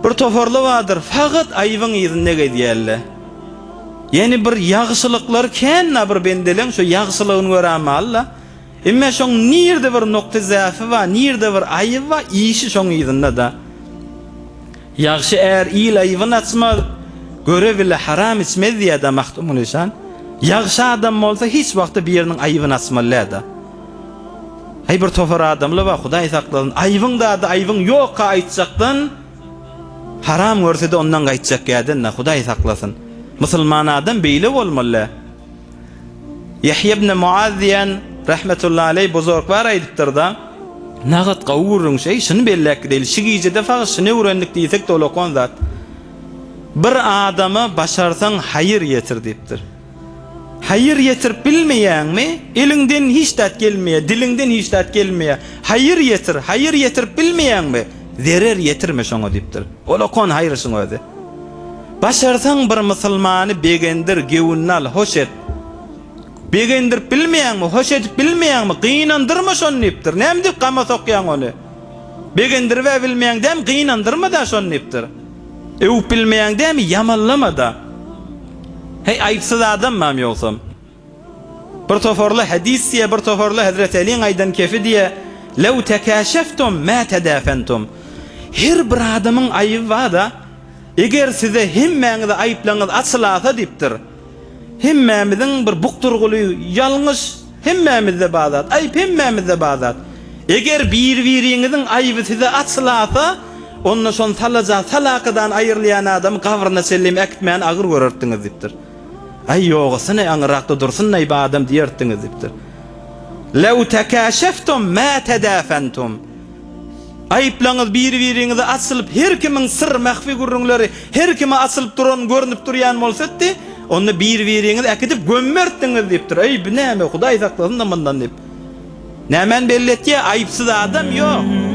Bir toforlu vardır, faqat ayıbın ýüzünde gediýärle. Yani bir ýagşylyklar kenna bir bendeleň şu ýagşylygyny göremalla. Emme şoň nirde bir nokta zäfi var, nirde bir ayıp var, işi şoň ýüzünde da. Ýagşy eğer iyil ayıbını açma göre bile haram içmez diye de mahtum oluşan. Ýagşy adam bolsa hiç wagtda bir ýeriniň ayıbyny açmaly da. Hay bir tofar adamla ba Hudaý saklasyn. Ayıbyň da ayıbyň ýokka aýtjakdan haram görse de ondan gaýtjak ýa-da Hudaý saklasyn. Musulman adam beýle bolmaly. Yahya ibn Muazziyan rahmetullahi aleyh buzurgwar aýdypdyr da. Nagat gawurun şey şunu bellek değil. Şigijede faqat şunu öwrendik diýsek de olakon zat. Bir adama başarsan hayır yetir dipdir. Hayır yetir bilmeýänmi? Elinden hiç tat gelmeýär, dilinden hiç tat gelmeýär. Hayır yetir bilmeýänmi? Zerer yetirme şoňa dipdir. Olakon hayırsın öde. Başarsan bir musulmany begendir, gewunnal, hoş et. Begendir bilmeýänmi, hoş edip bilmeýänmi? Gynandyrma şonu dipdir. Näme gama sokýan ony? Begendir we bilmeýän dem gynandyrma da şonu dipdir. Ew bilmeýän dem ýamanlama da. Hey aýpsyz adam mam ýoksam. Bir toforly hadis diýe, bir toforly Hazrat Aliň aýdan kefi diýe, "Law takashaftum ma tadafantum." Her bir adamyň aýyby bar da, eger size hemmäňizi aýplaňyz açylasa dipdir. Hemmämiziň bir bukturguly, ýalňyş hemmämizde bazat, aýp hemmämizde bazat. Eger bir-biriňiziň aýyby size açylasa, ondan şon salakadan aýrylýan adam gabryna selim äkitmän agyr görerdiňiz dipdir. Ay ýogysyny aňyrakda dursun näme adam diýerdiňiz dipdir. Law takashaftum ma tadafantum. Aýplaňyz bir-biriňizi açylyp her kimiň sir mahfi gurrunlary her kime açylyp duran görnüp durýan bolsatdy, onu bir-biriňiz äkitip gömmerdiňiz dipdir. Ey bu näme Hudaý saklasyn da mundan dip. Nämen belletýär aýpsyz adam ýok.